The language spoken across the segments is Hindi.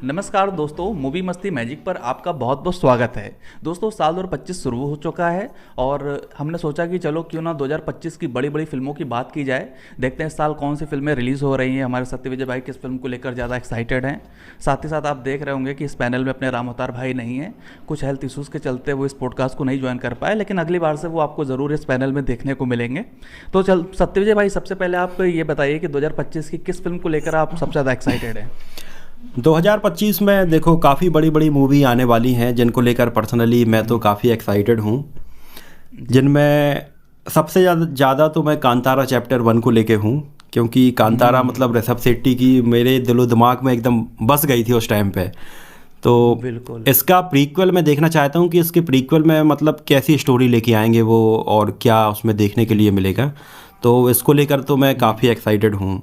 नमस्कार दोस्तों, मूवी मस्ती मैजिक पर आपका बहुत बहुत स्वागत है। दोस्तों, साल 2025 शुरू हो चुका है और हमने सोचा कि चलो क्यों ना 2025 की बड़ी बड़ी फिल्मों की बात की जाए। देखते हैं इस साल कौन सी फिल्में रिलीज़ हो रही हैं। हमारे सत्यविजय भाई किस फिल्म को लेकर ज़्यादा एक्साइटेड हैं। साथ ही साथ आप देख रहे होंगे कि इस पैनल में अपने राम अवतार भाई नहीं हैं, कुछ हेल्थ इशूज़ के चलते वो इस पॉडकास्ट को नहीं ज्वाइन कर पाए, लेकिन अगली बार से वो आपको ज़रूर इस पैनल में देखने को मिलेंगे। तो चल सत्यविजय भाई, सबसे पहले आप ये बताइए कि 2025 की किस फिल्म को लेकर आप सबसे ज़्यादा एक्साइटेड हैं। 2025 में देखो काफ़ी बड़ी बड़ी मूवी आने वाली हैं जिनको लेकर पर्सनली मैं तो काफ़ी एक्साइटेड हूँ। जिनमें सबसे ज़्यादा तो मैं कांतारा चैप्टर 1 को लेके हूँ, क्योंकि कांतारा मतलब ऋषभ शेट्टी की मेरे दिलो दिमाग में एकदम बस गई थी उस टाइम पे। तो बिल्कुल इसका प्रीक्वल मैं देखना चाहता हूँ कि इसके प्रीक्वल में मतलब कैसी स्टोरी लेके आएंगे वो और क्या उसमें देखने के लिए मिलेगा। तो इसको लेकर तो मैं काफ़ी एक्साइटेड हूँ।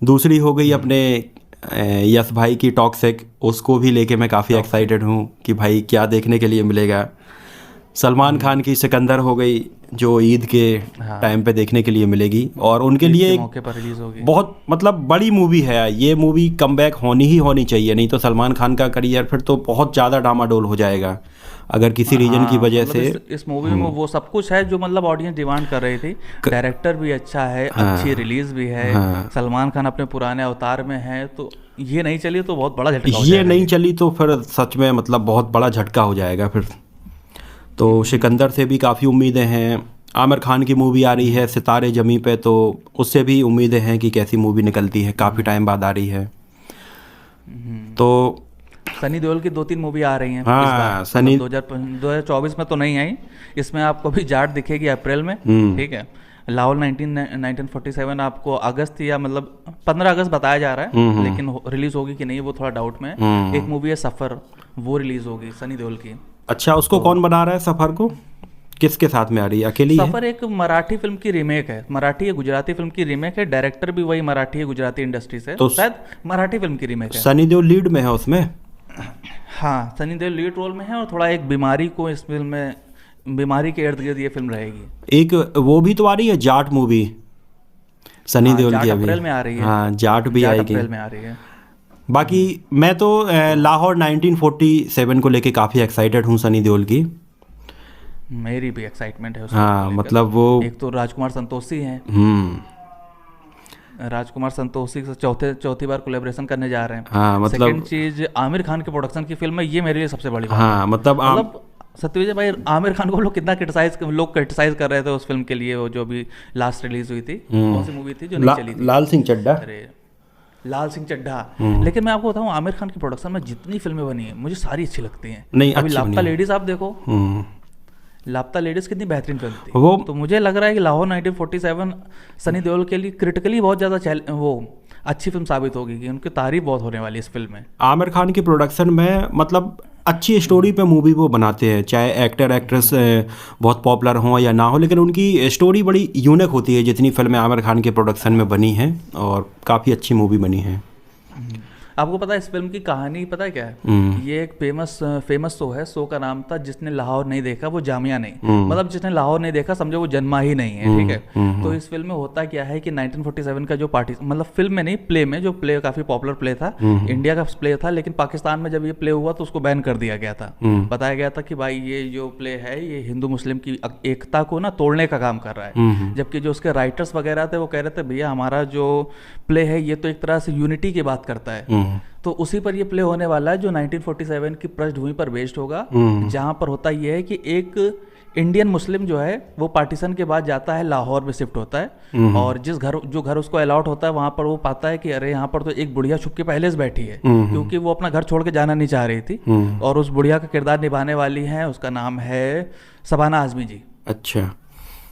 दूसरी हो गई अपने यस भाई की टॉक्सिक, उसको भी लेके मैं काफ़ी एक्साइटेड हूँ कि भाई क्या देखने के लिए मिलेगा। सलमान खान की सिकंदर हो गई जो ईद के टाइम पे देखने के लिए मिलेगी और उनके लिए एक मौके पर रिलीज होगी। बहुत मतलब बड़ी मूवी है ये। मूवी कमबैक होनी ही होनी चाहिए, नहीं तो सलमान खान का करियर फिर तो बहुत ज़्यादा डामाडोल हो जाएगा अगर किसी रीजन की वजह से। इस मूवी में वो सब कुछ है जो मतलब ऑडियंस डिमांड कर रही थी। डायरेक्टर भी अच्छा है, अच्छी रिलीज भी है। सलमान खान अपने पुराने अवतार में है, तो ये नहीं चली तो बहुत बड़ा झटका हो ये जाएगा। नहीं चली तो फिर सच में मतलब बहुत बड़ा झटका हो जाएगा फिर। तो सिकंदर से भी काफ़ी उम्मीदें हैं। आमिर खान की मूवी आ रही है सितारे जमी पे, तो उससे भी उम्मीदें हैं कि कैसी मूवी निकलती है, काफ़ी टाइम बाद आ रही है। तो सनी देओल की 2-3 मूवी आ रही हैं इस हाँ, बार। सनी 2024 में तो नहीं आई। इसमें आपको भी जाट दिखेगी अप्रैल में, ठीक है। लाहौल 1947 आपको अगस्त या मतलब 15 अगस्त बताया जा रहा है, लेकिन रिलीज होगी कि नहीं वो थोड़ा डाउट में है। एक मूवी है सफ़र, वो रिलीज होगी सनी देओल की। अच्छा, उसको कौन बना रहा है सफ़र को? किसके साथ में आ रही है? अकेली है? सफ़र एक मराठी फिल्म की रीमेक है, मराठी या गुजराती फिल्म की रीमेक है। डायरेक्टर भी वही मराठी या गुजराती इंडस्ट्री से, तो शायद मराठी फिल्म की रीमेक है। सनी देओल लीड में है उसमें? हाँ, सनी देओल लीड रोल में है और थोड़ा एक बीमारी को इस फिल्म में, बीमारी के इर्द गिर्द ये फिल्म रहेगी। एक वो भी तो आ रही है जाट मूवी सनी देओल की, अभी अप्रैल में आ रही है। हाँ, जाट भी आएगी अप्रैल में आ रही है। बाकी मैं तो लाहौर 1947 को लेके काफ़ी एक्साइटेड हूँ सनी देओल की। मेरी भी एक्साइटमेंट है उसको हाँ, लेकर। मतलब वो एक तो राजकुमार संतोषी हैं, राजकुमार संतोषी से चौथी बार कोलैबोरेशन करने जा रहे हैं। हाँ, मतलब सेकंड चीज आमिर खान के प्रोडक्शन की फिल्म है, ये मेरे लिए सबसे बड़ी बात है। हाँ, मतलब सत्यविजय भाई, आमिर खान को लोग कितना क्रिटिसाइज कर रहे थे उस फिल्म के लिए, वो जो अभी लास्ट रिलीज हुई थी। कौन सी मूवी थी जो नहीं चली थी? लाल सिंह चड्ढा। अरे लाल सिंह चड्ढा। लेकिन मैं आपको बताऊं, आमिर खान की प्रोडक्शन में जितनी फिल्में बनी है मुझे सारी अच्छी लगती हैं। नहीं, अभी अच्छी लापता बनी है। लेडीज आप देखो, लापता लेडीज कितनी बेहतरीन फिल्म थी वो तो मुझे लग रहा है कि लाहौर 1947 सनी देओल के लिए क्रिटिकली बहुत ज़्यादा वो अच्छी फिल्म साबित होगी कि उनकी तारीफ बहुत होने वाली है इस फिल्म में। आमिर खान की प्रोडक्शन में मतलब अच्छी स्टोरी पे मूवी वो बनाते हैं, चाहे एक्टर एक्ट्रेस बहुत पॉपुलर हो या ना हो, लेकिन उनकी स्टोरी बड़ी यूनिक होती है। जितनी फिल्में आमिर खान के प्रोडक्शन में बनी हैं और काफ़ी अच्छी मूवी बनी है। आपको पता है इस फिल्म की कहानी पता है क्या है? ये एक फेमस शो है। शो का नाम था जिसने लाहौर नहीं देखा वो जामिया नहीं। मतलब जिसने लाहौर नहीं देखा समझो वो जन्मा ही नहीं है, ठीक है। तो इस फिल्म में होता क्या है कि 1947 का जो पार्टी, मतलब फिल्म में नहीं, प्ले में, जो प्ले काफी पॉपुलर प्ले था, इंडिया का प्ले था, लेकिन पाकिस्तान में जब ये प्ले हुआ तो उसको बैन कर दिया गया था। बताया गया था कि भाई ये जो प्ले है ये हिंदू मुस्लिम की एकता को ना तोड़ने का काम कर रहा है। जबकि जो उसके राइटर्स वगैरह थे वो कह रहे थे भैया हमारा जो प्ले है ये तो एक तरह से यूनिटी की बात करता है। तो उसी पर ये प्ले होने वाला है जो 1947 की पृष्ठभूमि पर बेस्ड होगा, जहां पर होता ये है कि एक इंडियन मुस्लिम जो है वो पार्टीशन के बाद जाता है लाहौर में शिफ्ट होता है, और जो घर उसको अलॉट होता है वहां पर वो पाता है कि अरे यहाँ पर तो एक बुढ़िया छुप के पहले से बैठी है, क्योंकि वो अपना घर छोड़ के जाना नहीं चाह रही थी। और उस बुढ़िया का किरदार निभाने वाली है, उसका नाम है शबाना आजमी जी। अच्छा,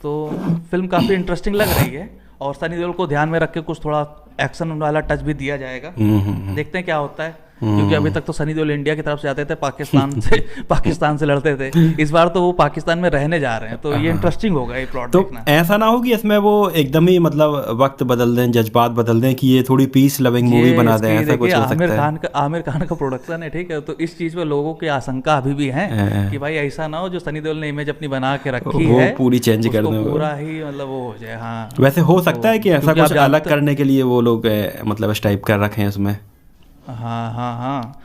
तो फिल्म काफ़ी इंटरेस्टिंग लग रही है और सनी देओल को ध्यान में रख के कुछ थोड़ा एक्शन वाला टच भी दिया जाएगा। देखते हैं क्या होता है, क्योंकि अभी तक तो सनी देओल इंडिया की तरफ से आते थे, पाकिस्तान से लड़ते थे। इस बार तो वो पाकिस्तान में रहने जा रहे हैं, तो ये इंटरेस्टिंग होगा ये प्लॉट तो देखना। ऐसा ना हो कि इसमें वो एकदम ही मतलब वक्त बदल दें, जज्बात बदल दें कि ये थोड़ी पीस लविंग मूवी बना दें, ऐसा कुछ हो सकता है? आमिर खान का प्रोडक्शन है, ठीक है, तो इस चीज पे लोगों की आशंका अभी भी है कि भाई ऐसा ना हो जो सनी देओल ने इमेज अपनी बना के रखी है पूरी चेंज कर दें, पूरा ही मतलब वो हो जाए। हाँ, वैसे हो सकता है कि ऐसा कुछ अलग करने के लिए वो लोग मतलब इस टाइप कर रखे हैं उसमें। हाँ हाँ हाँ।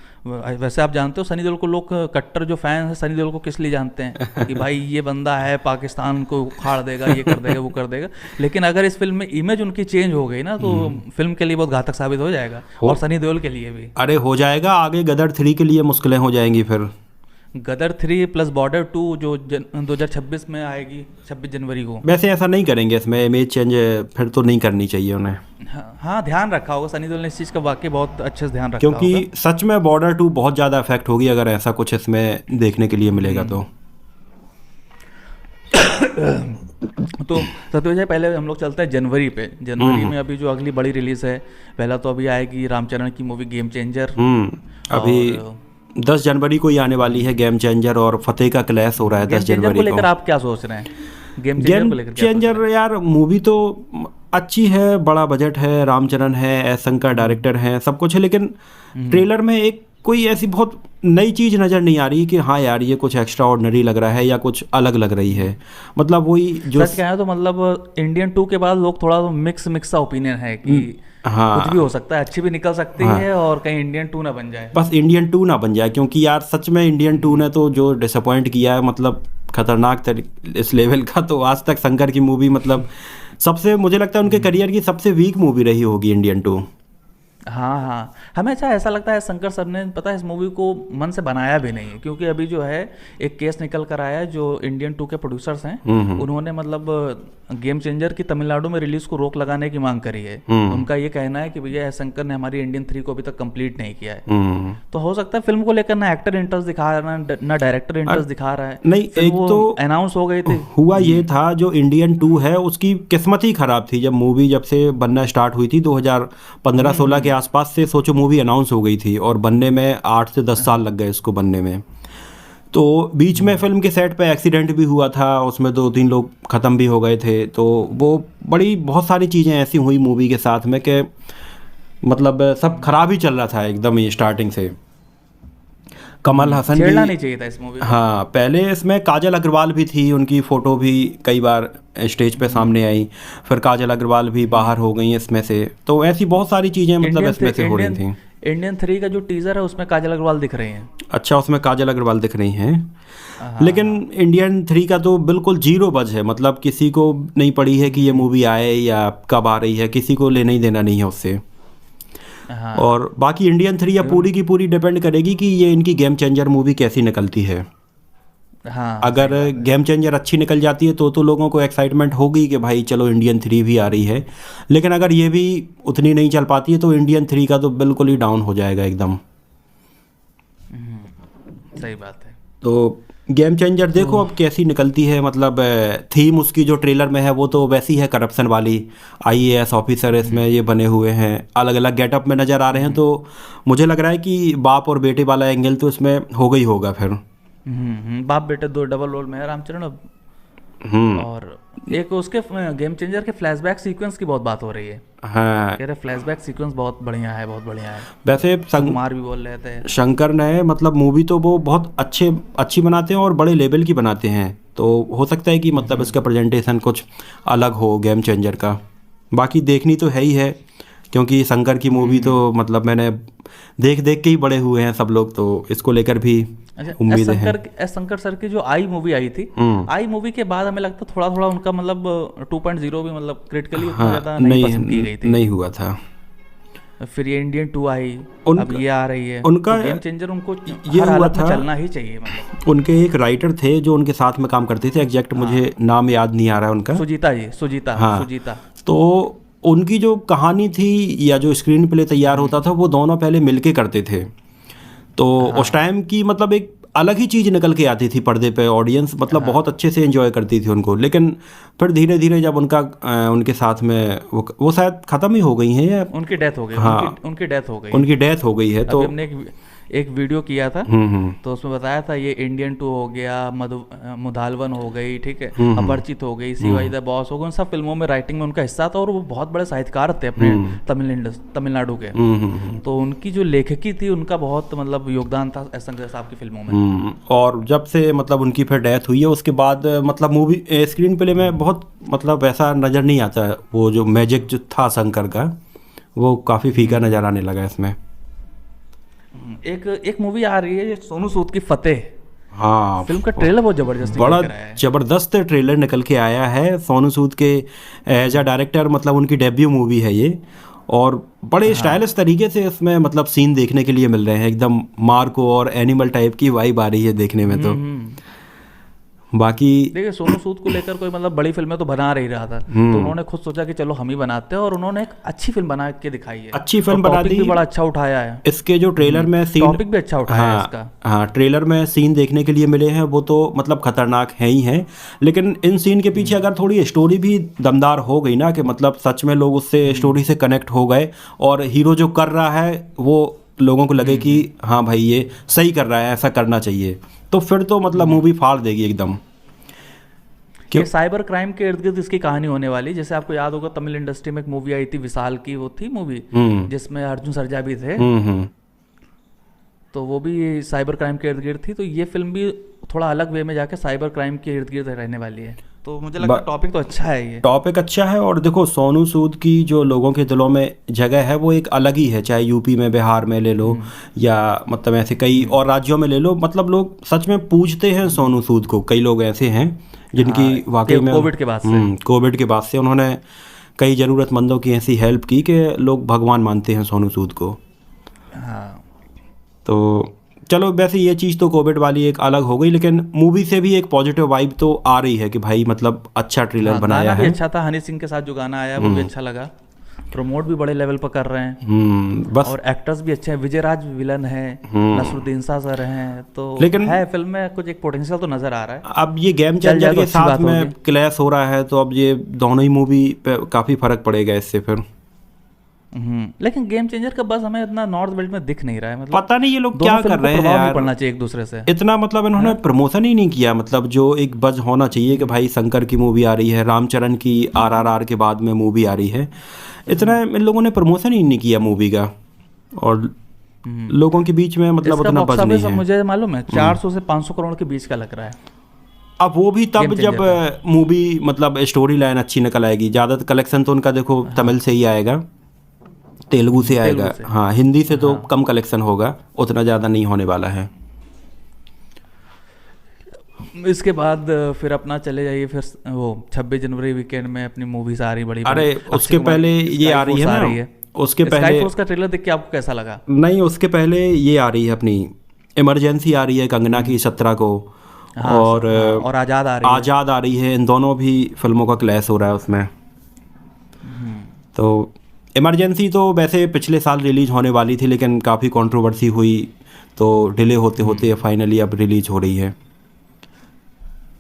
वैसे आप जानते हो सनी देओल को लोग, कट्टर जो फैन है सनी देओल को किस लिए जानते हैं कि भाई ये बंदा है पाकिस्तान को उखाड़ देगा, ये कर देगा, वो कर देगा। लेकिन अगर इस फिल्म में इमेज उनकी चेंज हो गई ना तो फिल्म के लिए बहुत घातक साबित हो जाएगा, और सनी देओल के लिए भी। अरे हो जाएगा, आगे गदर 3 के लिए मुश्किलें हो जाएंगी फिर। गदर 3 प्लस बॉर्डर 2 जो 2026 में आएगी, 26 जनवरी को। वैसे ऐसा नहीं करेंगे इसमें, इमेज चेंज फिर तो नहीं करनी चाहिए उन्हें। हाँ ध्यान रखा होगा सनी देओल ने इस चीज़ का, वाकई बहुत अच्छे से ध्यान रखा होगा। क्योंकि सच में बॉर्डर 2 बहुत ज़्यादा इफेक्ट होगी अगर ऐसा कुछ इसमें देखने के लिए मिलेगा तो। तो सत्यविजय पहले हम लोग चलते हैं जनवरी पे। जनवरी में अभी जो अगली बड़ी रिलीज है, पहला तो अभी आएगी रामचरण की मूवी गेम चेंजर। अभी 10 जनवरी को ही आने वाली है गेम चेंजर, और फतेह का क्लैश हो रहा है 10 जनवरी को। लेकर आप क्या सोच रहे हैं? गेम चेंजर यार मूवी तो अच्छी है, बड़ा बजट है, रामचरण है, एस शंकर डायरेक्टर हैं, सब कुछ है, लेकिन ट्रेलर में एक कोई ऐसी बहुत नई चीज़ नज़र नहीं आ रही कि हाँ यार ये कुछ एक्स्ट्रा ऑर्डिनरी लग रहा है या कुछ अलग लग रही है। मतलब वही जो सच कहें तो मतलब इंडियन 2 के बाद लोग थोड़ा मिक्स सा ओपिनियन है कि हाँ कुछ भी हो सकता है, अच्छी भी निकल सकती है और कहीं इंडियन 2 ना बन जाए। बस इंडियन 2 ना बन जाए, क्योंकि यार सच में इंडियन 2 ने तो जो डिसअपॉइंट किया है, मतलब खतरनाक इस लेवल का तो आज तक शंकर की मूवी, मतलब सबसे मुझे लगता है उनके करियर की सबसे वीक मूवी रही होगी इंडियन 2। हाँ हाँ, हमें ऐसा लगता है शंकर सर ने पता है इस मूवी को मन से बनाया भी नहीं है, क्योंकि अभी जो है एक केस निकल कर आया है जो इंडियन 2 के प्रोड्यूसर्स हैं, उन्होंने मतलब गेम चेंजर की तमिलनाडु में रिलीज को रोक लगाने की मांग करी है। उनका ये कहना है कि भैया एस शंकर ने हमारी इंडियन 3 को अभी तक कंप्लीट नहीं किया है। तो हो सकता है फिल्म को लेकर ना एक्टर इंटरेस्ट दिखा रहा है ना डायरेक्टर इंटरेस्ट दिखा रहा है। नहीं, एक तो अनाउंस हो गई थी, हुआ ये था जो इंडियन 2 है उसकी किस्मत ही खराब थी। जब मूवी जब से बनना स्टार्ट हुई थी 2015-16 के आसपास से, सोचो मूवी अनाउंस हो गई थी और बनने में 8 से 10 साल लग गए इसको बनने में। तो बीच में फिल्म के सेट पे एक्सीडेंट भी हुआ था, उसमें 2-3 लोग ख़त्म भी हो गए थे। तो वो बहुत सारी चीज़ें ऐसी हुई मूवी के साथ में कि मतलब सब खराब ही चल रहा था एकदम ही स्टार्टिंग से। कमल हसन भी छेड़ना नहीं चाहिए था इस मूवी को। हाँ, पहले इसमें काजल अग्रवाल भी थी, उनकी फ़ोटो भी कई बार स्टेज पे सामने आई, फिर काजल अग्रवाल भी बाहर हो गई इसमें से। तो ऐसी बहुत सारी चीज़ें मतलब इसमें से हो रही थी। इंडियन 3 का जो टीजर है उसमें काजल अग्रवाल दिख रही हैं। अच्छा, उसमें काजल अग्रवाल दिख रही हैं। लेकिन इंडियन 3 का तो बिल्कुल जीरो बज है, मतलब किसी को नहीं पड़ी है कि ये मूवी आए या कब आ रही है, किसी को लेना ही देना नहीं है उससे। हाँ। और बाकी इंडियन 3 या पूरी की पूरी डिपेंड करेगी कि ये इनकी गेम चेंजर मूवी कैसी निकलती है। हाँ, अगर गेम चेंजर अच्छी निकल जाती है तो लोगों को एक्साइटमेंट होगी कि भाई चलो इंडियन 3 भी आ रही है। लेकिन अगर ये भी उतनी नहीं चल पाती है तो इंडियन 3 का तो बिल्कुल ही डाउन हो जाएगा एकदम। सही बात है। तो गेम चेंजर देखो अब कैसी निकलती है। मतलब थीम उसकी जो ट्रेलर में है वो तो वैसी है, करप्शन वाली। IAS ऑफिसर इसमें ये बने हुए हैं, अलग अलग गेटअप में नज़र आ रहे हैं। तो मुझे लग रहा है कि बाप और बेटे वाला एंगल तो इसमें हो गई होगा फिर। बाप बेटे 2 डबल रोल में है रामचरण अब। और एक उसके गेम चेंजर के फ्लैशबैक सीक्वेंस की बहुत बात हो रही है। हाँ, कह रहे फ्लैशबैक सीक्वेंस बहुत बढ़िया है, बहुत बढ़िया है। वैसे कुमार भी बोल रहे थे शंकर ने मतलब मूवी तो वो बहुत अच्छी बनाते हैं और बड़े लेवल की बनाते हैं। तो हो सकता है कि मतलब इसका प्रेजेंटेशन कुछ अलग हो गेम चेंजर का। बाकी देखनी तो है ही है, क्योंकि शंकर की मूवी तो मतलब मैंने देख के ही बड़े हुए हैं सब लोग, तो इसको लेकर भी उम्मीदें हैं। एस शंकर सर की जो आई मूवी आई थी, आई मूवी के बाद हमें लगता थोड़ा थोड़ा उनका मतलब 2.0 भी मतलब क्रिटिकली उतना ज़्यादा नहीं पसंद की गई थी, नहीं हुआ था। फिर ये इंडियन 2 आई, अब ये आ रही है। उनका गेम चेंजर उनको ये हर हुआ हालत में था, चलना ही चाहिए। मतलब उनके एक राइटर थे जो उनके साथ में काम करते थे, एग्जैक्ट मुझे नाम याद नहीं आ रहा है उनका। सुजीता। तो उनकी जो कहानी थी या जो स्क्रीन प्ले तैयार होता था वो दोनों पहले मिलके करते थे। तो उस टाइम की मतलब एक अलग ही चीज़ निकल के आती थी पर्दे पे, ऑडियंस मतलब बहुत अच्छे से एंजॉय करती थी उनको। लेकिन फिर धीरे धीरे जब उनके साथ में वो शायद ख़त्म ही हो गई हैं या उनकी डेथ हो गई। हाँ, उनकी डेथ हो गई। उनकी डेथ हो गई है। तो हमने एक वीडियो किया था, तो उसमें बताया था ये इंडियन 2 हो गया, मुधालवन हो गई, ठीक है, अपरिचित हो गई, शिवाजी द बॉस हो गई, उन सब फिल्मों में राइटिंग में उनका हिस्सा था। और वो बहुत बड़े साहित्यकार थे अपने तमिलनाडु के। तो उनकी जो लेखकी थी उनका बहुत मतलब योगदान था एस शंकर साहब की फिल्मों में। और जब से मतलब उनकी फिर डेथ हुई है उसके बाद मतलब मूवी स्क्रीन प्ले में बहुत मतलब वैसा नज़र नहीं आता। वो जो मैजिक जो था शंकर का वो काफ़ी फीका नज़र आने लगा इसमें। एक मूवी आ रही है सोनू सूद की फतेह। हाँ, फिल्म का ट्रेलर बहुत जबरदस्त बड़ा निकल रहा है। जबरदस्त ट्रेलर निकल के आया है सोनू सूद के एज अ डायरेक्टर, मतलब उनकी डेब्यू मूवी है ये। और बड़े स्टाइलिश तरीके से इसमें मतलब सीन देखने के लिए मिल रहे हैं, एकदम मार्को और एनिमल टाइप की वाइब आ रही है देखने में। तो बाकी देखिए सोनू सूद को लेकर कोई मतलब बड़ी फिल्में तो बना रही रहा था, तो उन्होंने खुद सोचा कि चलो हम ही बनाते हैं, और उन्होंने एक अच्छी फिल्म बना के दिखाई है, अच्छी फिल्म बना दी, भी बड़ा अच्छा उठाया है। इसके जो ट्रेलर में सीन, टॉपिक भी अच्छा उठाया है इसका। हाँ, ट्रेलर में सीन देखने के लिए मिले हैं वो तो मतलब खतरनाक है ही हैं, लेकिन इन सीन के पीछे अगर थोड़ी स्टोरी भी दमदार हो गई ना, कि मतलब सच में लोग उससे स्टोरी से कनेक्ट हो गए, और हीरो जो कर रहा है वो लोगों को लगे कि हाँ भाई ये सही कर रहा है, ऐसा करना चाहिए, तो फिर तो मतलब मूवी फाड़ देगी एकदम। कि साइबर क्राइम के इर्द गिर्द इसकी कहानी होने वाली। जैसे आपको याद होगा तमिल इंडस्ट्री में एक मूवी आई थी विशाल की, वो थी मूवी जिसमें अर्जुन सरजा भी थे, तो वो भी साइबर क्राइम के इर्द गिर्द थी। तो ये फिल्म भी थोड़ा अलग वे में जाके साइबर क्राइम के इर्द गिर्द रहने वाली है, तो मुझे लगता है टॉपिक तो अच्छा है, ये टॉपिक अच्छा है। और देखो सोनू सूद की जो लोगों के दिलों में जगह है वो एक अलग ही है, चाहे यूपी में, बिहार में ले लो, या मतलब ऐसे कई और राज्यों में ले लो, मतलब लोग सच में पूजते हैं सोनू सूद को। कई लोग ऐसे हैं जिनकी वाकई में कोविड के बाद से उन्होंने कई ज़रूरतमंदों की ऐसी हेल्प की कि लोग भगवान मानते हैं सोनू सूद को। हाँ, तो चलो वैसे ये चीज़ तो कोविड वाली एक अलग हो गई, लेकिन मूवी से भी एक पॉजिटिव वाइब तो आ रही है कि भाई मतलब अच्छा ट्रेलर बनाया है। अच्छा था, हनी सिंह के साथ जो गाना आया वो भी अच्छा लगा, प्रमोट भी बड़े लेवल पर कर रहे हैं, बस और एक्टर्स भी अच्छे हैं। विजय राज विलन है, नसरुद्दीन शाह सर हैं, तो लेकिन है फिल्म में कुछ एक पोटेंशियल तो नजर आ रहा है। अब ये गेम चेंजर के साथ में क्लैश हो रहा है, तो अब ये दोनों ही मूवी पे काफ़ी फर्क पड़ेगा इससे फिर। लेकिन गेम चेंजर का बस हमें इतना नॉर्थ बेल्ट में दिख नहीं रहा है, मतलब पता नहीं ये लोग क्या कर रहे हैं यार, पड़ना चाहिए एक दूसरे से इतना, मतलब इन्होंने प्रमोशन ही नहीं किया, मतलब जो एक बज होना चाहिए कि भाई शंकर की मूवी आ रही है, रामचरण की RRR के बाद में मूवी आ रही है, इतना इन लोगों ने प्रमोशन ही नहीं किया मूवी का, और लोगों के बीच में मतलब उतना बज नहीं है। मुझे मालूम है 400 से 500 करोड़ के बीच का लग रहा है। अब वो भी तब जब मूवी मतलब स्टोरी लाइन अच्छी निकल आएगी। ज़्यादा कलेक्शन तो उनका देखो तमिल से ही आएगा, तेलुगु से आएगा, हाँ, हिंदी से तो कम कलेक्शन होगा, उतना ज़्यादा नहीं होने वाला है। इसके बाद फिर अपना चले जाइए, फिर वो 26 जनवरी वीकेंड में अपनी मूवीज आ रही बड़ी। अरे उसके पहले ये आ रही है ना, उसके पहले उसका ट्रेलर देख के आपको कैसा लगा? नहीं, उसके पहले ये आ रही है अपनी इमरजेंसी आ रही है कंगना की 17 को, और आज़ाद आ रही है। इन दोनों भी फिल्मों का क्लैश हो रहा है उसमें। तो इमरजेंसी तो वैसे पिछले साल रिलीज होने वाली थी, लेकिन काफ़ी कंट्रोवर्सी हुई, तो डिले होते होते फाइनली अब रिलीज हो रही है।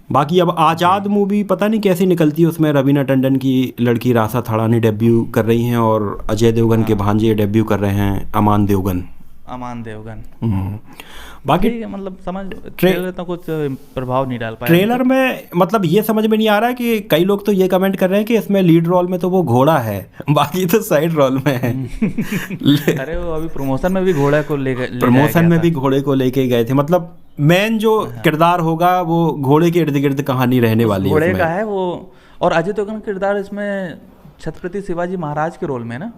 बाकी अब आज़ाद मूवी पता नहीं कैसी निकलती है, उसमें रवीना टंडन की लड़की रासा थड़ानी डेब्यू कर रही हैं, और अजय देवगन के भांजे डेब्यू कर रहे हैं, अमान देवगन। बाकी मतलब समझ ट्रेलर तो कुछ प्रभाव नहीं डाल पाया ट्रेलर में, मतलब ये समझ में नहीं आ रहा है कि कई लोग तो ये कमेंट कर रहे हैं कि इसमें लीड रोल में तो वो घोड़ा है, बाकी तो साइड रोल में है। अरे वो अभी प्रमोशन में भी घोड़े को लेके गए थे, मतलब मेन जो किरदार होगा वो घोड़े के इर्द गिर्द कहानी रहने वाली है, घोड़े का है वो। और अजय देवगन का किरदार इसमें छत्रपति शिवाजी महाराज के रोल में ना।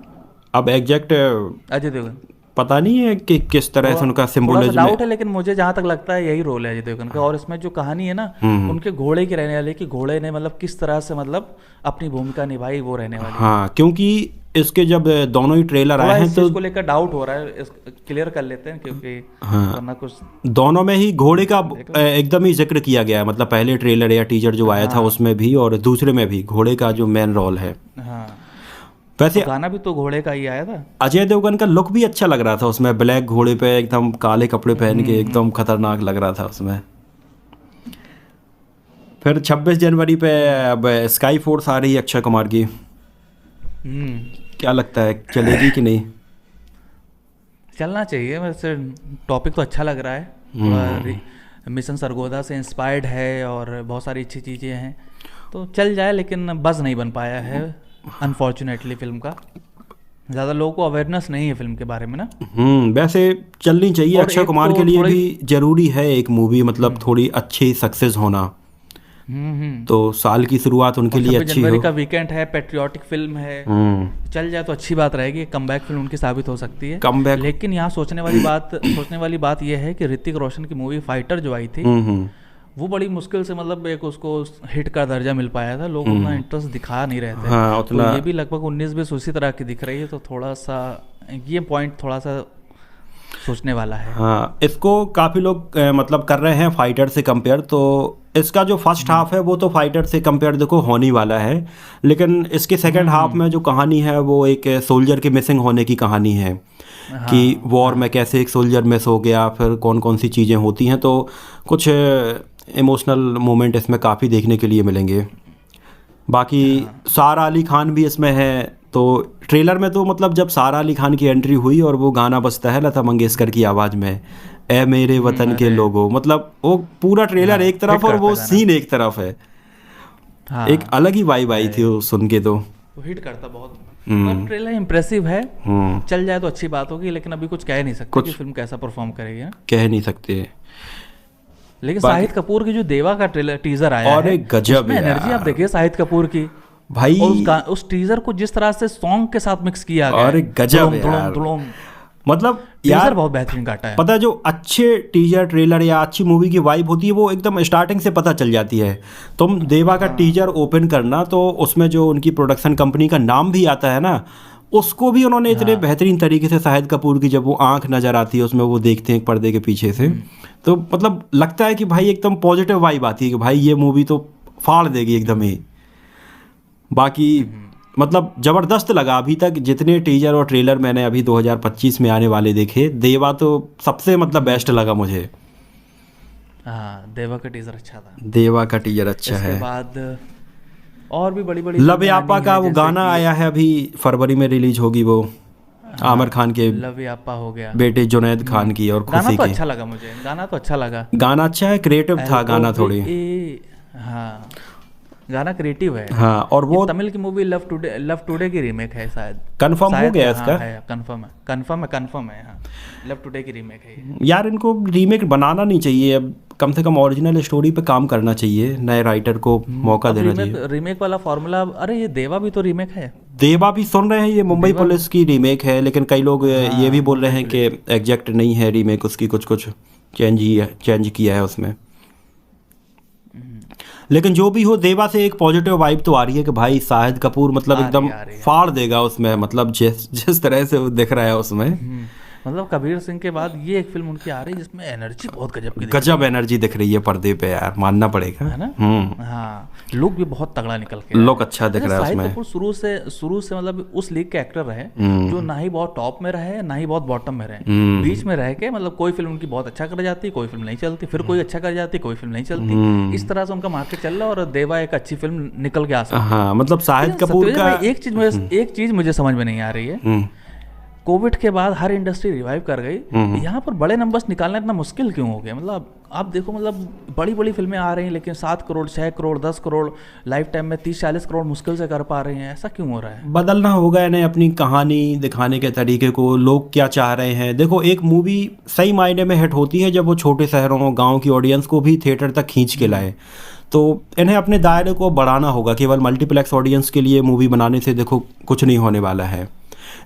अब एग्जैक्ट अजय देवगन पता नहीं है कि किस तरह से उनका सिंबोलिज्म डाउट है, लेकिन मुझे जहाँ तक लगता है यही रोल है अजय देवगन का। और इसमें जो कहानी है ना उनके घोड़े की रहने वाली, कि घोड़े ने मतलब किस तरह से मतलब अपनी भूमिका निभाई, वो रहने वाली। हाँ, क्योंकि इसके जब दोनों ही ट्रेलर आए हैं तो इसको लेकर डाउट हो रहा है, क्लियर कर लेते हैं, क्योंकि वरना कुछ दोनों में ही घोड़े का एकदम ही जिक्र किया गया है, मतलब पहले ट्रेलर या टीजर जो आया था उसमें भी, और दूसरे में भी घोड़े का जो मेन रोल है। वैसे गाना भी तो घोड़े का ही आया था। अजय देवगन का लुक भी अच्छा लग रहा था उसमें, ब्लैक घोड़े पे एकदम काले कपड़े पहन के एकदम खतरनाक लग रहा था उसमें। फिर 26 जनवरी पे अब स्काई फोर्स आ रही है अक्षय कुमार की, क्या लगता है चलेगी कि नहीं? चलना चाहिए, वैसे टॉपिक तो अच्छा लग रहा है, मिशन सरगोधा से इंस्पायर्ड है और बहुत सारी अच्छी चीज़ें हैं, तो चल जाए, लेकिन बज़ नहीं बन पाया है अनफॉर्चुनेटली फिल्म का। ज़्यादा लोगों को अवेयरनेस नहीं है फिल्म के बारे में ना। वैसे चलनी चाहिए, अक्षय कुमार के लिए भी जरूरी है एक मूवी, मतलब थोड़ी अच्छी सक्सेस होना, तो साल की शुरुआत उनके लिए अच्छी जनवरी हो। का वीकेंड है, पेट्रियाटिक फिल्म है, चल जाए तो अच्छी बात रहेगी, कमबैक फिल्म उनकी साबित हो सकती है। कमबैक। लेकिन यहाँ सोचने वाली बात यह है कि ऋतिक रोशन की मूवी फाइटर जो आई थी वो बड़ी मुश्किल से मतलब एक उसको हिट का दर्जा मिल पाया था, लोग उतना इंटरेस्ट दिखा नहीं रहे थे। हाँ, उतना तो ये भी लगभग 19-20 उसी तरह की दिख रही है, तो थोड़ा सा ये पॉइंट थोड़ा सा सोचने वाला है। हाँ, इसको काफ़ी लोग मतलब कर रहे हैं फाइटर से कंपेयर, तो इसका जो फर्स्ट हाफ है वो तो फाइटर से कंपेयर देखो होने वाला है, लेकिन इसके सेकंड हाफ में जो कहानी है वो एक सोल्जर के मिसिंग होने की कहानी है। कि वॉर में कैसे एक सोल्जर मिस हो गया, फिर कौन कौन सी चीज़ें होती हैं, तो कुछ इमोशनल मोमेंट इसमें काफ़ी देखने के लिए मिलेंगे। बाकी सारा अली खान भी इसमें है, तो ट्रेलर में तो मतलब जब सारा अली खान की एंट्री हुई और वो गाना बजता है लता मंगेशकर की आवाज़ में, ए मेरे वतन के लोगों, मतलब वो पूरा ट्रेलर एक तरफ और वो सीन एक तरफ है। एक अलग ही वाइब आई थी वो सुन के, तो हिट करता बहुत। ट्रेलर इम्प्रेसिव है, चल जाए तो अच्छी बात होगी, लेकिन अभी कुछ कह नहीं सकते कि फिल्म कैसा परफॉर्म करेगी। कह नहीं सकते। लेकिन शाहिद कपूर की जो देवा का टीजर आया और एक गजब है एनर्जी, आप देखिए शाहिद कपूर की भाई, और उस टीजर को जिस तरह से सॉन्ग के साथ मिक्स किया गया, और एक गजब यार, मतलब यार बहुत बेहतरीन काटा है। पता है, जो अच्छे टीजर ट्रेलर या अच्छी मूवी की वाइब होती है वो एकदम स्टार्टिंग से पता चल जाती है। तुम देवा का टीजर ओपन करना तो उसमें जो उनकी प्रोडक्शन कंपनी का नाम भी आता है ना, उसको भी उन्होंने इतने बेहतरीन तरीके से, शाहिद कपूर की जब वो आंख नज़र आती है उसमें, वो देखते हैं पर्दे के पीछे से, तो मतलब लगता है कि भाई एकदम पॉजिटिव वाइब आती है कि भाई ये मूवी तो फाड़ देगी एकदम ही। बाकी मतलब ज़बरदस्त लगा अभी तक जितने टीजर और ट्रेलर मैंने अभी 2025 में आने वाले देखे, देवा तो सबसे मतलब बेस्ट लगा मुझे। हाँ, देवा का टीजर अच्छा था। देवा का टीजर अच्छा है। इसके बाद और भी बड़ी बड़ी लव यापा का वो गाना आया है, अभी फरवरी में रिलीज होगी, वो आमिर खान के लव यापा हो गया, बेटे जुनैद खान की और खुशी की। गाना तो अच्छा लगा मुझे, गाना तो अच्छा लगा, गाना अच्छा है, क्रिएटिव था गाना थोड़ी। हाँ, गाना क्रिएटिव है। हाँ, और वो तमिल की मूवी लव टुडे की रीमेक है शायद, कंफर्म हो गया इसका? कंफर्म है। हाँ, लव टुडे की रीमेक है। यार इनको रीमेक बनाना नहीं चाहिए, अब कम से कम ओरिजिनल स्टोरी पे काम करना चाहिए, नए राइटर को मौका देना चाहिए। रीमेक वाला फॉर्मूला, अरे ये देवा भी तो रीमेक है। देवा भी सुन रहे हैं, ये मुंबई पुलिस की रीमेक है, लेकिन कई लोग ये भी बोल रहे हैं कि एग्जैक्ट नहीं है रीमेक, उसकी कुछ चेंज किया है उसमें। लेकिन जो भी हो, देवा से एक पॉजिटिव वाइब तो आ रही है कि भाई शाहिद कपूर मतलब एकदम फाड़ देगा उसमें, मतलब जिस तरह से वो दिख रहा है उसमें। मतलब कबीर सिंह के बाद ये एक फिल्म उनकी आ रही है जिसमें एनर्जी बहुत गजब एनर्जी दिख रही है पर्दे पे यार, मानना पड़ेगा, है ना। हाँ, लुक भी बहुत तगड़ा निकल के, लुक अच्छा दिख रहा है उसमें। शाहिद कपूर शुरू से मतलब उस लीग के एक्टर रहे जो ना ही बहुत टॉप में रहे ना ही बहुत बॉटम में रहे, बीच में रह के, मतलब कोई फिल्म उनकी बहुत अच्छा कर जाती, कोई फिल्म नहीं चलती, फिर कोई अच्छा कर जाती, कोई फिल्म नहीं चलती, इस तरह से उनका मार्केट चल रहा है। और देवा एक अच्छी फिल्म निकल के आ सकती है। हाँ, मतलब शाहिद कपूर का एक चीज मुझे समझ में नहीं आ रही है, कोविड के बाद हर इंडस्ट्री रिवाइव कर गई, यहाँ पर बड़े नंबर्स निकालना इतना मुश्किल क्यों हो गया? मतलब आप देखो, मतलब बड़ी बड़ी फिल्में आ रही हैं लेकिन 7 करोड़ 6 करोड़ 10 करोड़ लाइफ टाइम में 30-40 करोड़ मुश्किल से कर पा रहे हैं, ऐसा क्यों हो रहा है? बदलना होगा इन्हें अपनी कहानी दिखाने के तरीके को, लोग क्या चाह रहे हैं। देखो, एक मूवी सही मायने में हिट होती है जब वो छोटे शहरों गाँव की ऑडियंस को भी थिएटर तक खींच के लाए, तो इन्हें अपने दायरे को बढ़ाना होगा। केवल मल्टीप्लेक्स ऑडियंस के लिए मूवी बनाने से देखो कुछ नहीं होने वाला है।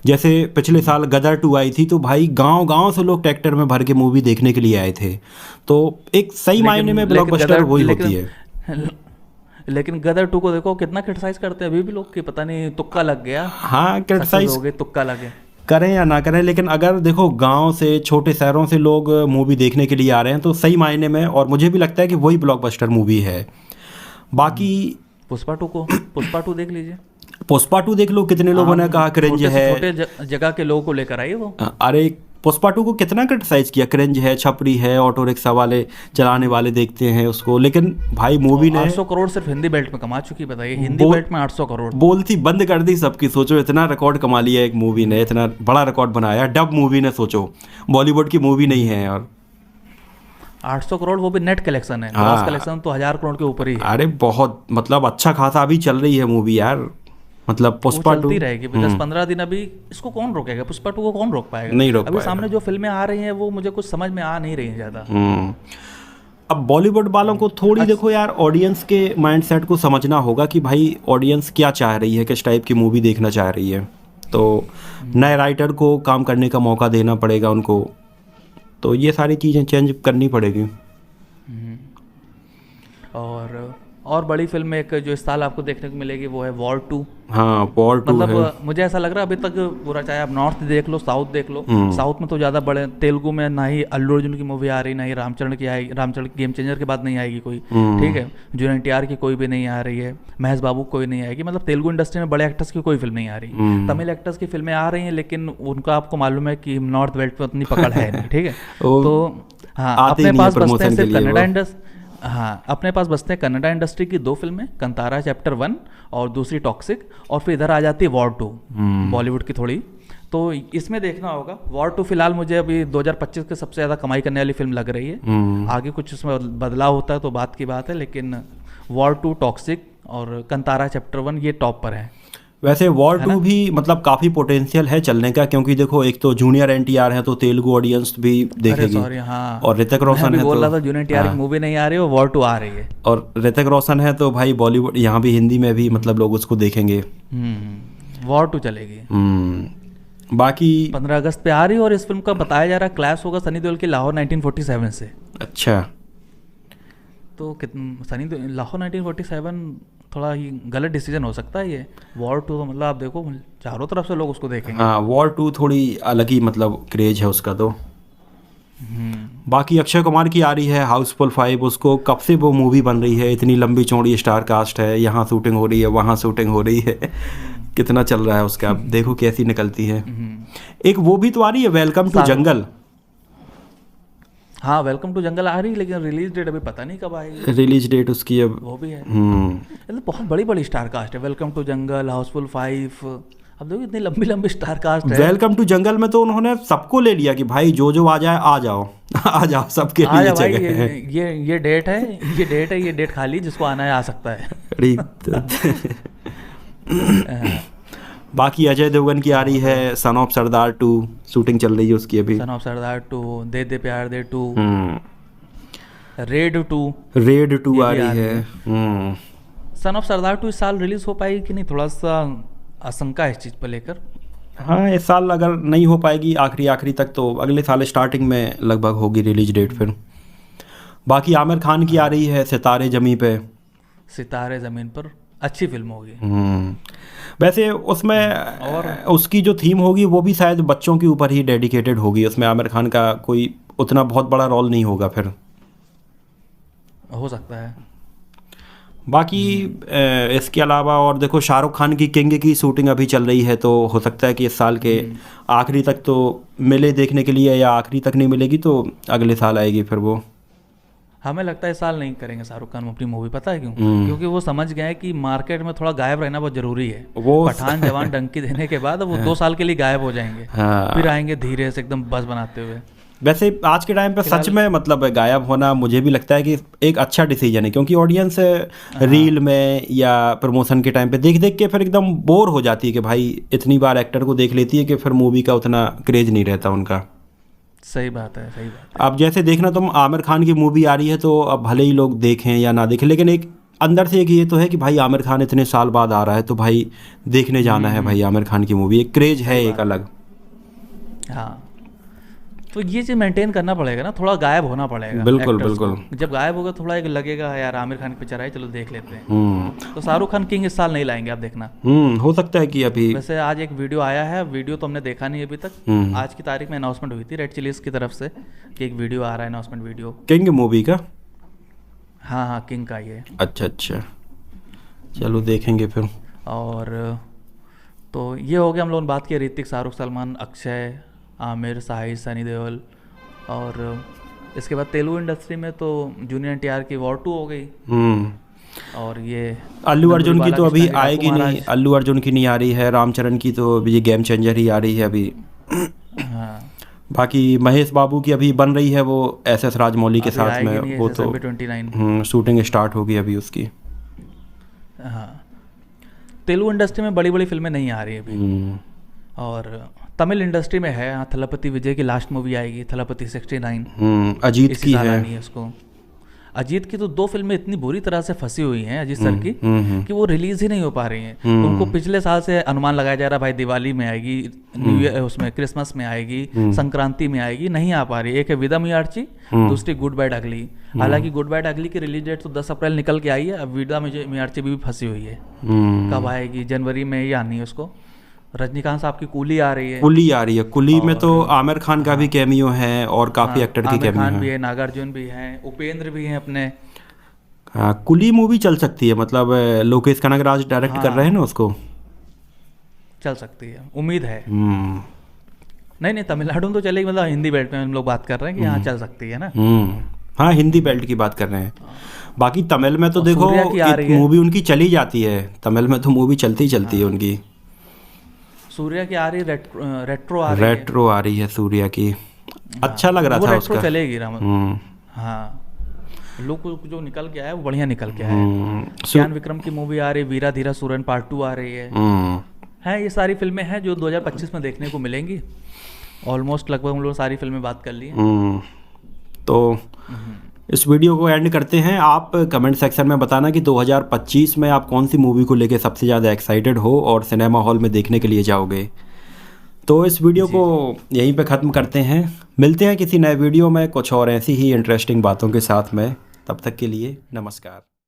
जैसे पिछले साल गदर 2 आई थी, तो भाई गांव से लोग ट्रैक्टर में भर के मूवी देखने के लिए आए थे, तो एक सही मायने में ब्लॉकबस्टर वही होती है। लेकिन गदर 2 को देखो कितना क्रिटिसाइज करते हैं अभी भी लोग, कि पता नहीं तुक्का लग गया। हाँ, क्रिटिसाइज हो गए, तुक्का लगे, करें या ना करें, लेकिन अगर देखो गांव से छोटे शहरों से लोग मूवी देखने के लिए आ रहे हैं तो सही मायने में, और मुझे भी लगता है कि वही ब्लॉकबस्टर मूवी है। बाकी पुष्पा 2 देख लीजिए, पुष्पा 2 देख लो, कितने लोगों ने कहा क्रिंज है, छोटे जगह के लोगों को लेकर आई वो। अरे पुष्पा 2 को कितना क्रिटिसाइज किया, क्रिंज है, छपरी है, ऑटो रिक्शा वाले चलाने वाले देखते हैं उसको, लेकिन भाई मूवी ने 800 करोड़ सिर्फ हिंदी बेल्ट में कमा चुकी, बताइए, हिंदी बेल्ट में 800 करोड़ बोलती बंद कर दी सबकी। सोचो इतना रिकॉर्ड कमा लिया एक मूवी ने, इतना बड़ा रिकॉर्ड बनाया डब मूवी ने, सोचो बॉलीवुड की मूवी नहीं है यार। 800 करोड़ वो भी नेट कलेक्शन है, ग्रॉस कलेक्शन तो 1000 करोड़ के ऊपर ही है। अरे बहुत मतलब अच्छा खासा अभी चल रही है मूवी यार, मतलब पुष्पा 2 चलती रहेगी 10-15 दिन। अभी इसको कौन रोकेगा? पुष्पा 2 को कौन रोक पाएगा? नहीं रोक अभी सामने जो फिल्में आ रही हैं वो मुझे कुछ समझ में आ नहीं रही हैं ज़्यादा। अब बॉलीवुड वालों को थोड़ी देखो यार, ऑडियंस के माइंडसेट को समझना होगा कि भाई ऑडियंस क्या चाह रही है, किस टाइप की मूवी देखना चाह रही है। तो नए राइटर को काम करने का मौका देना पड़ेगा उनको, तो ये सारी चीज़ें चेंज करनी पड़ेगी। और बड़ी फिल्म एक जो इस साल आपको देखने को मिलेगी वो है वॉर 2। हाँ, वॉर 2 मतलब है। मुझे ऐसा लग रहा है अभी तक पूरा, चाहे आप नॉर्थ देख लो, साउथ देख लो, साउथ में तो ज़्यादा बड़े, तेलुगु में ना ही अल्लू अर्जुन की मूवी आ रही, ना ही रामचरण की आएगी, रामचरण गेम चेंजर के बाद नहीं आएगी कोई, ठीक है, जूनियर NTR की कोई भी नहीं आ रही है, महेश बाबू कोई नहीं आएगी, मतलब तेलुगु इंडस्ट्री में बड़े एक्टर्स की कोई फिल्म नहीं आ रही। तमिल एक्टर्स की फिल्में आ रही हैं, लेकिन उनका आपको मालूम है कि नॉर्थ बेल्ट में उतनी पकड़ है नहीं, ठीक है। तो हाँ, अपने पास बचते हैं सिर्फ कन्नड़ा इंडस्ट्री। हाँ, अपने पास बचते हैं कन्नड़ा इंडस्ट्री की 2 फिल्में, कंतारा चैप्टर 1 और दूसरी टॉक्सिक, और फिर इधर आ जाती है वॉर 2 बॉलीवुड की थोड़ी। तो इसमें देखना होगा। वॉर 2 फिलहाल मुझे अभी 2025 के सबसे ज़्यादा कमाई करने वाली फिल्म लग रही है। आगे कुछ उसमें बदलाव होता है तो बात की बात है, लेकिन वॉर 2, टॉक्सिक और कंतारा चैप्टर 1 ये टॉप पर है। वैसे वॉर 2 भी मतलब काफ़ी पोटेंशियल है चलने का, क्योंकि देखो एक तो जूनियर NTR है तो तेलुगु ऑडियंस भी देखेगी। सॉरी, हाँ, और ऋतिक रोशन है, बोल तो रहा था जूनियर NTR की मूवी नहीं आ रही है, वॉर 2 आ रही है। और ऋतिक रोशन है तो भाई बॉलीवुड यहाँ भी हिंदी में भी मतलब लोग उसको देखेंगे। वॉर 2 चलेगी। बाकी 15 अगस्त पे आ रही है, और इस फिल्म का बताया जा रहा है क्लैश होगा सनी देओल की लाहौर 1947 से। अच्छा, तो सनी लाहौर 1947 थोड़ा ही गलत डिसीजन हो सकता है ये। वॉर 2 तो मतलब आप देखो चारों तरफ से लोग उसको देखेंगे। हाँ, वॉर 2 थोड़ी अलग ही मतलब क्रेज है उसका। तो बाकी अक्षय कुमार की आ रही है हाउसफुल 5, उसको कब से वो मूवी बन रही है, इतनी लंबी चौड़ी स्टार कास्ट है, यहाँ शूटिंग हो रही है, वहाँ शूटिंग हो रही है, कितना चल रहा है उसका, अब देखो कैसी निकलती है। एक वो भी तो आ रही है वेलकम टू जंगल। हाँ, वेलकम टू जंगल आ रही है, लेकिन रिलीज डेट अभी पता नहीं कब आएगी। रिलीज डेट उसकी अब वो भी है। मतलब बहुत बड़ी बड़ी स्टार कास्ट है। वेलकम टू जंगल, हाउसफुल 5, अब देखो इतनी लंबी लंबी स्टार कास्ट है। वेलकम टू जंगल में तो उन्होंने सबको ले लिया कि भाई जो आ जाए आ जाओ आ जाओ, सबके लिए जगह है। ये डेट है, ये डेट खाली, जिसको आना है आ सकता है। बाकी अजय देवगन की आ रही है सन ऑफ सरदार 2, शूटिंग चल रही है उसकी अभी। सन ऑफ सरदार 2, दे दे प्यार दे 2, रेड 2 आ रही है। सन ऑफ सरदार 2 इस साल रिलीज हो पाएगी कि नहीं, थोड़ा सा आशंका है इस चीज़ पर लेकर। हाँ, इस साल अगर नहीं हो पाएगी आखिरी तक, तो अगले साल स्टार्टिंग में लगभग होगी रिलीज डेट फिर। बाकी आमिर खान की आ रही है सितारे ज़मीन पे। सितारे ज़मीन पर अच्छी फिल्म होगी। वैसे उसमें और उसकी जो थीम होगी वो भी शायद बच्चों के ऊपर ही डेडिकेटेड होगी, उसमें आमिर खान का कोई उतना बहुत बड़ा रोल नहीं होगा, फिर हो सकता है। बाकी इसके अलावा और देखो शाहरुख खान की किंग की शूटिंग अभी चल रही है, तो हो सकता है कि इस साल के आखिरी तक तो मिले देखने के लिए, या आखिरी तक नहीं मिलेगी तो अगले साल आएगी फिर वो। हमें लगता है इस साल नहीं करेंगे शाहरुख खान अपनी मूवी, पता है क्यों? क्योंकि वो समझ गए कि मार्केट में थोड़ा गायब रहना बहुत जरूरी है। वो पठान जवान डंकी देने के बाद वो 2 साल के लिए गायब हो जाएंगे। फिर आएंगे धीरे से एकदम बस बनाते हुए। वैसे आज के टाइम पे सच में मतलब गायब होना मुझे भी लगता है कि एक अच्छा डिसीजन है, क्योंकि ऑडियंस रील में या प्रमोशन के टाइम पे देख देख के फिर एकदम बोर हो जाती है कि भाई इतनी बार एक्टर को देख लेती है कि फिर मूवी का उतना क्रेज नहीं रहता उनका। सही बात है, सही बात है। अब जैसे देखना तुम आमिर खान की मूवी आ रही है तो अब भले ही लोग देखें या ना देखें, लेकिन एक अंदर से एक ये तो है कि भाई आमिर खान इतने साल बाद आ रहा है तो भाई देखने जाना है भाई आमिर खान की मूवी, एक क्रेज है एक अलग। हाँ, तो ये चीज़ मेंटेन करना पड़ेगा ना, थोड़ा गायब होना पड़ेगा। बिल्कुल बिल्कुल। जब गायब होगा थोड़ा एक लगेगा यार आमिर खान की पिक्चर आई, चलो देख लेते हैं। तो शाहरुख खान किंग इस साल नहीं लाएंगे, आप देखना। हो सकता है कि अभी। वैसे आज एक वीडियो आया है, वीडियो तो हमने देखा नहीं अभी तक। आज की तारीख में अनाउंसमेंट हुई थी रेड चिलीज की तरफ से कि एक वीडियो आ रहा है, अनाउंसमेंट वीडियो किंग मूवी का। हाँ, किंग का ये। अच्छा, चलो देखेंगे फिर। और तो ये हो गया, हम लोगों ने बात की ऋतिक, शाहरुख, सलमान, अक्षय, आमिर, साहिर, सनी देओल। और इसके बाद तेलुगु इंडस्ट्री में तो जूनियर NTR की वॉर 2 हो गई। और ये अल्लू अर्जुन की तो अभी आएगी नहीं, अल्लू अर्जुन की नहीं आ रही है। रामचरण की तो अभी ये गेम चेंजर ही आ रही है अभी। हाँ, बाकी महेश बाबू की अभी बन रही है वो SS राजमौली के साथ में, वो तो 29 शूटिंग स्टार्ट होगी अभी उसकी। हाँ, तेलुगु इंडस्ट्री में बड़ी बड़ी फिल्में नहीं आ रही अभी। और तमिल इंडस्ट्री में है, हाँ, थलपति विजय की लास्ट मूवी आएगी, थलपति 69। अजीत की है उसको। अजीत की तो 2 फिल्में इतनी बुरी तरह से फंसी हुई हैं अजीत सर की कि वो रिलीज ही नहीं हो पा रही हैं। उनको पिछले साल से अनुमान लगाया जा रहा है भाई दिवाली में आएगी, न्यू ईयर उसमें क्रिसमस में आएगी, संक्रांति में आएगी, नहीं आ पा रही। एक है विदा मियार्ची, दूसरी गुड बैड अगली। हालांकि गुड बैड अगली की रिलीज डेट तो 10 अप्रैल निकल के आई है, अब विदा मियार्ची भी फंसी हुई है। कब आएगी, जनवरी में ही आनी है उसको। रजनीकांत साहब की कूली आ रही है। कुली में तो आमिर खान का भी कैमियो है और काफी एक्टर की कैमियो है। आमिर खान भी है, नागार्जुन भी हैं, उपेंद्र भी हैं अपने। हाँ, कुली मूवी चल सकती है, मतलब लोकेश कनगराज डायरेक्ट कर रहे हैं ना उसको, चल सकती है, उम्मीद है। नहीं तमिलनाडु में तो चलेगी, मतलब हिंदी बेल्ट में हम लोग बात कर रहे हैं कि यहाँ चल सकती है ना। हाँ, हिंदी बेल्ट की बात कर रहे हैं। बाकी तमिल में तो देखो मूवी उनकी चली जाती है, तमिल में तो मूवी चलती ही चलती है उनकी। सूर्या की आ रही, रेट्रो आ रही है सूर्या की। अच्छा लग रहा था उसका। चलेगी हाँ, लुक जो निकल के आया वो बढ़िया निकल के आया। श्यान विक्रम की मूवी आ रही, वीरा धीरा सूरन पार्ट 2 आ रही है। ये सारी फिल्में हैं जो 2025 में देखने को मिलेंगी। ऑलमोस्ट लगभग हम लोग सारी फिल्में बात कर ली हैं। तो इस वीडियो को एंड करते हैं। आप कमेंट सेक्शन में बताना कि 2025 में आप कौन सी मूवी को लेके सबसे ज़्यादा एक्साइटेड हो और सिनेमा हॉल में देखने के लिए जाओगे। तो इस वीडियो को यहीं पे ख़त्म करते हैं। मिलते हैं किसी नए वीडियो में कुछ और ऐसी ही इंटरेस्टिंग बातों के साथ में। तब तक के लिए नमस्कार।